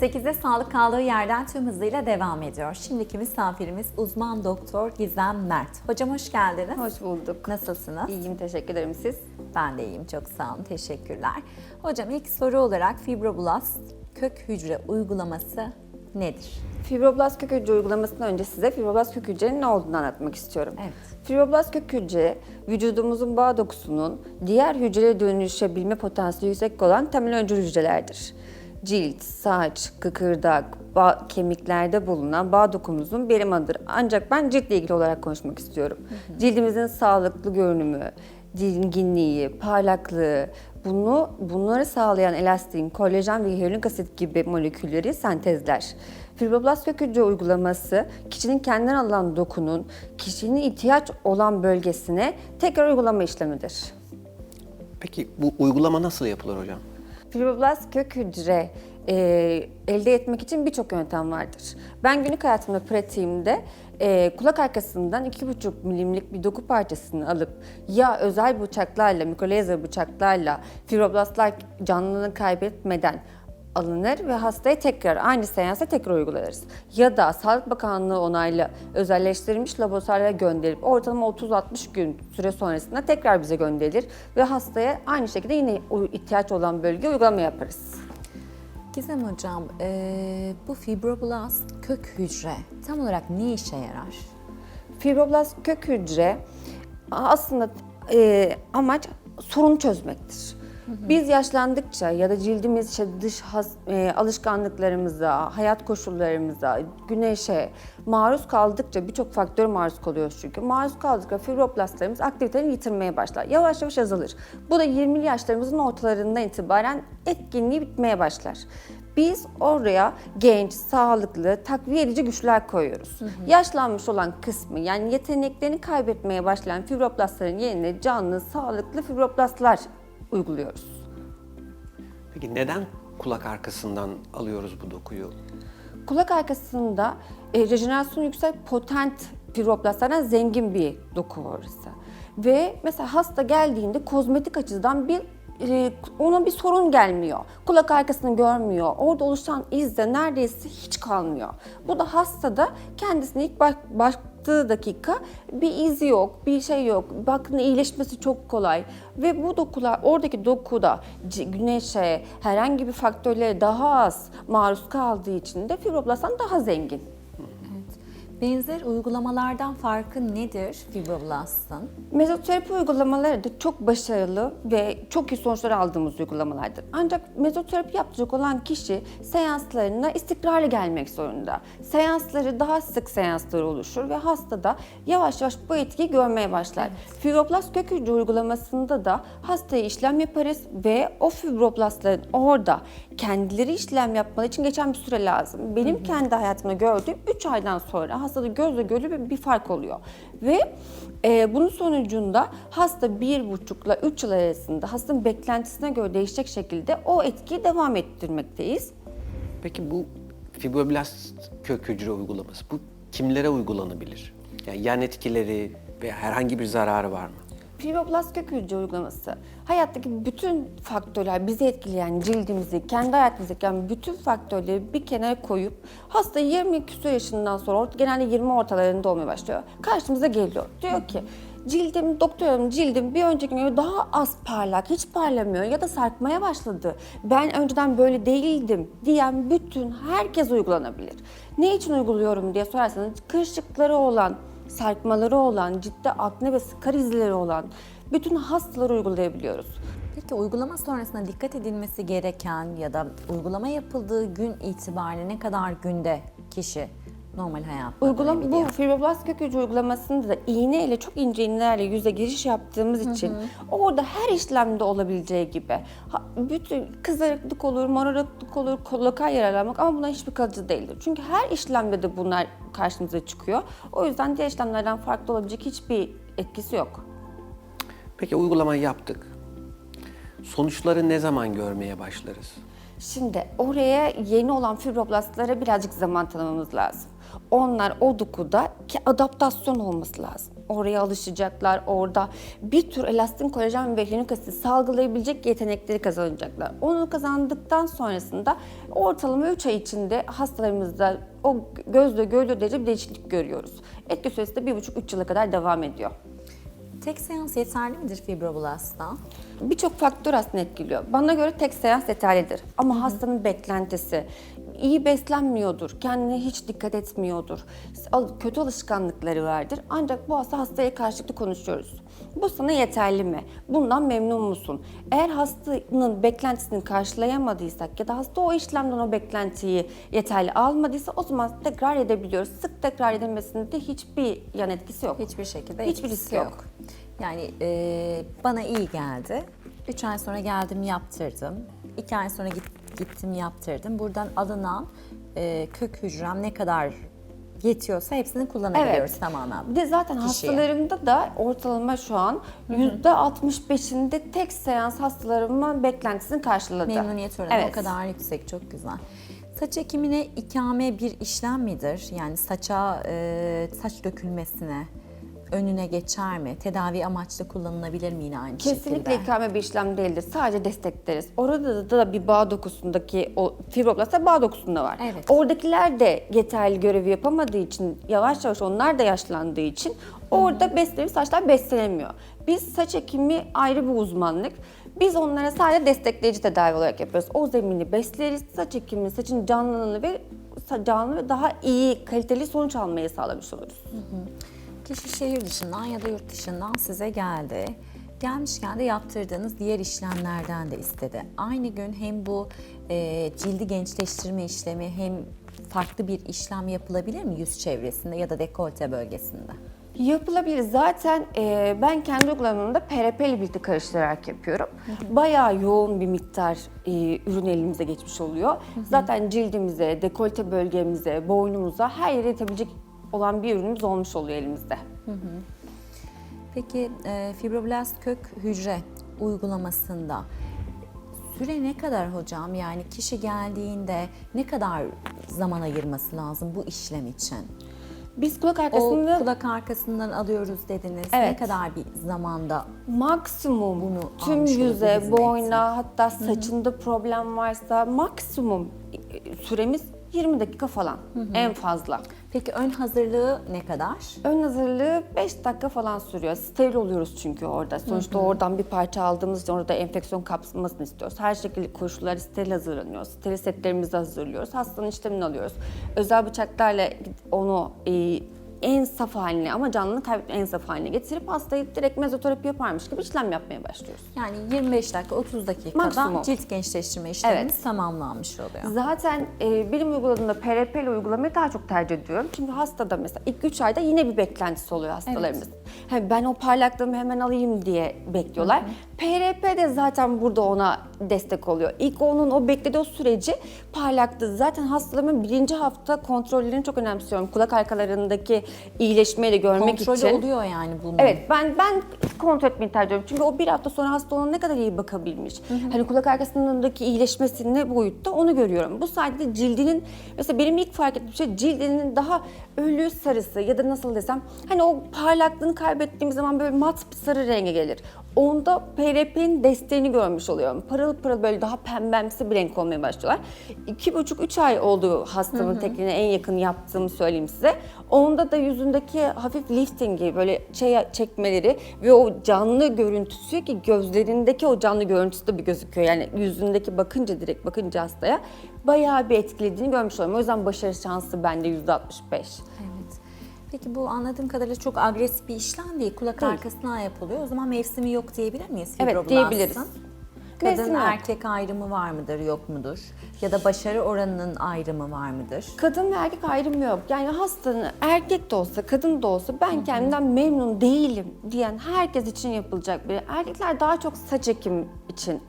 8'de sağlık kaldığı yerden tüm hızıyla devam ediyor. Şimdiki misafirimiz uzman doktor Gizem Mert. Hocam hoş geldiniz. Hoş bulduk. Nasılsınız? İyiyim, teşekkür ederim. Siz? Ben de iyiyim, çok sağ olun, teşekkürler. Hocam ilk soru olarak fibroblast kök hücre uygulaması nedir? Fibroblast kök hücre uygulamasından önce size fibroblast kök hücrenin ne olduğunu anlatmak istiyorum. Evet. Fibroblast kök hücre, vücudumuzun bağ dokusunun diğer hücreye dönüşebilme potansiyeli yüksek olan temel öncül hücrelerdir. Cilt, saç, kıkırdak, kemiklerde bulunan bağ dokumuzun birim adıdır. Ancak ben ciltle ilgili olarak konuşmak istiyorum. Cildimizin sağlıklı görünümü, dinginliği, parlaklığı, bunları sağlayan elastin, kolajen ve hyaluronik asit gibi molekülleri sentezler. Fibroblast kök hücre uygulaması, kişinin kendinden alınan dokunun kişinin ihtiyaç olan bölgesine tekrar uygulama işlemidir. Peki bu uygulama nasıl yapılır hocam? Fibroblast kök hücre elde etmek için birçok yöntem vardır. Ben günlük hayatımda, pratiğimde kulak arkasından 2,5 milimlik bir doku parçasını alıp ya özel bıçaklarla, mikrolazer bıçaklarla fibroblastlar canlılığını kaybetmeden alınır ve hastaya tekrar aynı seansa tekrar uygularız. Ya da Sağlık Bakanlığı onaylı özelleştirilmiş laboratuvarlara gönderip ortalama 30-60 gün süre sonrasında tekrar bize gönderilir ve hastaya aynı şekilde yine ihtiyaç olan bölgeye uygulama yaparız. Gizem hocam, bu fibroblast kök hücre tam olarak ne işe yarar? Fibroblast kök hücre aslında amaç sorun çözmektir. Biz yaşlandıkça ya da cildimiz alışkanlıklarımıza, hayat koşullarımıza, güneşe maruz kaldıkça birçok faktöre maruz kalıyoruz çünkü. Maruz kaldıkça fibroblastlarımız aktivitelerini yitirmeye başlar. Yavaş yavaş azalır. Bu da 20'li yaşlarımızın ortalarından itibaren etkinliği bitmeye başlar. Biz oraya genç, sağlıklı, takviye edici güçler koyuyoruz. Yaşlanmış olan kısmı yani yeteneklerini kaybetmeye başlayan fibroblastların yerine canlı, sağlıklı fibroblastlar uyguluyoruz. Peki neden kulak arkasından alıyoruz bu dokuyu? Kulak arkasında rejenerasyonu yüksek potent fibroblastlardan zengin bir doku orası. Ve mesela hasta geldiğinde kozmetik açıdan ona bir sorun gelmiyor. Kulak arkasını görmüyor. Orada oluşan iz de neredeyse hiç kalmıyor. Bu da hastada kendisine ilk baktığı dakika bir izi yok, bir şey yok. Bakın iyileşmesi çok kolay. Ve bu dokular, oradaki dokuda güneşe, herhangi bir faktörlere daha az maruz kaldığı için de fibroblasttan daha zengin. Benzer uygulamalardan farkı nedir fibroblastın? Mezoterapi uygulamaları da çok başarılı ve çok iyi sonuçlar aldığımız uygulamalardır. Ancak mezoterapi yapacak olan kişi seanslarına istikrarlı gelmek zorunda. Seansları daha sık seansları oluşur ve hasta da yavaş yavaş bu etkiyi görmeye başlar. Evet. Fibroblast kök hücre uygulamasında da hastaya işlem yaparız ve o fibroblastların orada kendileri işlem yapmaları için geçen bir süre lazım. Benim kendi hayatımda gördüğüm 3 aydan sonra hastada gözle görülür bir fark oluyor. Ve bunun sonucunda hasta 1,5 ile 3 yıl arasında hastanın beklentisine göre değişecek şekilde o etkiyi devam ettirmekteyiz. Peki bu fibroblast kök hücre uygulaması bu kimlere uygulanabilir? Yani yan etkileri ve herhangi bir zararı var mı? Fibroblast kök hücre uygulaması hayattaki bütün faktörler bizi etkileyen cildimizi, kendi hayatımızdaki bütün faktörleri bir kenara koyup hasta 20 küsur yaşından sonra genelde 20 ortalarında olmaya başlıyor. Karşımıza geliyor. Diyor ki doktor hanım cildim bir önceki göre daha az parlak, hiç parlamıyor ya da sarkmaya başladı. Ben önceden böyle değildim diyen bütün herkes uygulanabilir. Ne için uyguluyorum diye sorarsanız kırışıkları olan, sarkmaları olan, ciltte akne ve skar izleri olan bütün hastaları uygulayabiliyoruz. Peki uygulama sonrasında dikkat edilmesi gereken ya da uygulama yapıldığı gün itibariyle ne kadar günde kişi normal hayatına dönebiliyor? Bu fibroblast kök hücre uygulamasında da iğneyle, çok ince iğnelerle yüze giriş yaptığımız için orada her işlemde olabileceği gibi bütün kızarıklık olur, morarıklık olur, lokal yaralanmak ama bunlar hiçbir kalıcı değildir. Çünkü her işlemde de bunlar karşımıza çıkıyor. O yüzden diğer işlemlerden farklı olabilecek hiçbir etkisi yok. Peki uygulamayı yaptık. Sonuçları ne zaman görmeye başlarız? Şimdi oraya yeni olan fibroblastlara birazcık zaman tanımamız lazım. Onlar o dokuda ki adaptasyon olması lazım. Oraya alışacaklar, orada bir tür elastin kolajen ve hyaluronik asit salgılayabilecek yetenekleri kazanacaklar. Onu kazandıktan sonrasında ortalama 3 ay içinde hastalarımızda o gözle görülür derece bir değişiklik görüyoruz. Etki süresi de 1,5-3 yıla kadar devam ediyor. Tek seans yeterli midir fibroblasta? Birçok faktör aslında etkiliyor. Bana göre tek seans yeterlidir. Ama hastanın beklentisi, iyi beslenmiyordur, kendine hiç dikkat etmiyordur, kötü alışkanlıkları vardır. Ancak bu hastaya karşılıklı konuşuyoruz. Bu sana yeterli mi? Bundan memnun musun? Eğer hastanın beklentisini karşılayamadıysak ya da hasta o işlemden o beklentiyi yeterli almadıysa o zaman tekrar edebiliyoruz. Sık tekrar edilmesinde hiçbir yan etkisi yok. Hiçbir şekilde Hiçbir etkisi riski yok. Yani bana iyi geldi. 3 ay sonra geldim yaptırdım. 2 ay sonra gittim yaptırdım. Buradan alınan kök hücrem ne kadar yetiyorsa hepsini kullanabiliyoruz tamamen. Bir de zaten Kişiye. hastalarımda da ortalama şu an %65'inde tek seans hastalarımın beklentisini karşıladı. Memnuniyet oranı Evet. o kadar yüksek, çok güzel. Saç ekimine ikame bir işlem midir? Yani saça saç dökülmesine önüne geçer mi? Tedavi amaçlı kullanılabilir mi yine aynı Kesinlikle şekilde? ikame bir işlem değildir. Sadece destekleriz. Orada da bir bağ dokusundaki o fibroblastlar bağ dokusunda var. Evet. Oradakiler de yeterli görevi yapamadığı için yavaş yavaş onlar da yaşlandığı için orada beslediğimiz saçlar beslenemiyor. Biz saç ekimi ayrı bir uzmanlık. Biz onlara sadece destekleyici tedavi olarak yapıyoruz. O zemini besleriz. Saç ekimi saçın canlı ve daha iyi, kaliteli sonuç almayı sağlamış oluruz. Kişi şehir dışından ya da yurt dışından size geldi. Gelmişken de yaptırdığınız diğer işlemlerden de istedi. Aynı gün hem bu cildi gençleştirme işlemi hem farklı bir işlem yapılabilir mi yüz çevresinde ya da dekolte bölgesinde? Yapılabilir. Zaten ben kendi uygulamamda PRP ile birlikte karıştırarak yapıyorum. Bayağı yoğun bir miktar ürün elimize geçmiş oluyor. Zaten cildimize, dekolte bölgemize, boynumuza her yere yetebilecek olan bir ürünümüz olmuş oluyor elimizde. Peki fibroblast kök hücre uygulamasında süre ne kadar hocam? Yani kişi geldiğinde ne kadar zaman ayırması lazım bu işlem için? Biz kulak O arkasında kulak arkasından alıyoruz dediniz. Ne Evet. kadar bir zamanda maksimum Bunu tüm almış olur, bu yüze, hizmet. boyna, hatta saçında problem varsa maksimum süremiz 20 dakika falan en fazla. Peki ön hazırlığı ne kadar? Ön hazırlığı 5 dakika falan sürüyor. Steril oluyoruz çünkü orada. Sonuçta oradan bir parça aldığımız için orada enfeksiyon kapsamasını istiyoruz. Her şekilde koşulları steril hazırlanıyor. Steril setlerimizi hazırlıyoruz. Hastanın işlemini alıyoruz. Özel bıçaklarla onu en saf haline ama canlılığını kaybetmeyen en saf haline getirip hastayı direkt mezoterapi yaparmış gibi işlem yapmaya başlıyoruz. Yani 25 dakika 30 dakikada Maksimum. cilt gençleştirme işlemimiz Evet. tamamlanmış oluyor. Zaten benim uyguladığımda PRP ile uygulamayı daha çok tercih ediyorum. Çünkü hastada mesela ilk 3 ayda yine bir beklentisi oluyor hastalarımız. Hani ben o parlaklığımı hemen alayım diye bekliyorlar. PRP de zaten burada ona destek oluyor. İlk onun o beklediği o süreci parlaklığı. Zaten hastalarımın birinci hafta kontrollerini çok önemsiyorum. Kulak arkalarındaki iyileşmeyi de görmek Kontrolü için. oluyor yani bunun. Evet, ben kontrol etmeyi tercih ediyorum. Çünkü o bir hafta sonra hasta ona ne kadar iyi bakabilmiş. Hani kulak arkasındaki iyileşmesi ne boyutta onu görüyorum. Bu sayede cildinin, mesela benim ilk fark ettiğim şey cildinin daha ölü sarısı ya da nasıl desem, hani o parlaklığını kaybettiğimiz zaman böyle mat bir sarı renge gelir. Onda PRP'nin desteğini görmüş oluyorum. Parıl pırıl böyle daha pembemsi bir renk olmaya başlıyorlar. 2,5-3 ay oldu hastamın tekniğine en yakın yaptığımı söyleyeyim size. Onda da yüzündeki hafif liftingi, böyle çekmeleri ve o canlı görüntüsü ki gözlerindeki o canlı görüntüsü de bir gözüküyor. Yani yüzündeki direkt bakınca hastaya bayağı bir etkilediğini görmüş oluyorum. O yüzden başarı şansı bende %65. Evet. Peki bu anladığım kadarıyla çok agresif bir işlem değil. Kulak Değil. arkasından yapılıyor. O zaman mevsimi yok diyebilir miyiz Evet, fibroblastın? diyebiliriz. Kadın Mevsimi yok. erkek ayrımı var mıdır yok mudur? Ya da başarı oranının ayrımı var mıdır? Kadın ve erkek ayrımı yok. Yani hastanın erkek de olsa, kadın da olsa ben kendimden memnun değilim diyen herkes için yapılacak bir. Erkekler daha çok saç ekimi için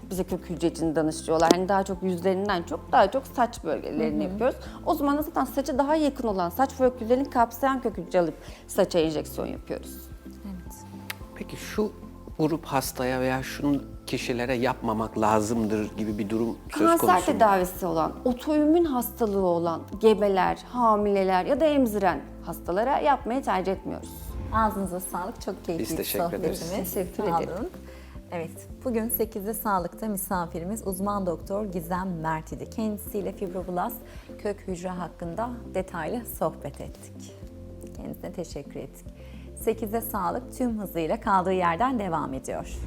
bize kök hücre için danışıyorlar. Yani daha çok yüzlerinden daha çok saç bölgelerini yapıyoruz. O zaman da zaten saça daha yakın olan saç folüküllerini kapsayan kök hücre alıp saça enjeksiyon yapıyoruz. Evet. Peki şu grup hastaya veya şunun kişilere yapmamak lazımdır gibi bir durum söz Kanser konusu mu? tedavisi olan, otoimmün hastalığı olan gebeler, hamileler ya da emziren hastalara yapmayı tercih etmiyoruz. Ağzınıza sağlık. Çok Biz keyifli bir teşekkür ederiz. sohbetimiz. Teşekkür Sağ ederim. olun. Evet, bugün 8'de Sağlık'ta misafirimiz uzman doktor Gizem Mert idi. Kendisiyle fibroblast kök hücre hakkında detaylı sohbet ettik. Kendisine teşekkür ettik. 8'de Sağlık tüm hızıyla kaldığı yerden devam ediyor.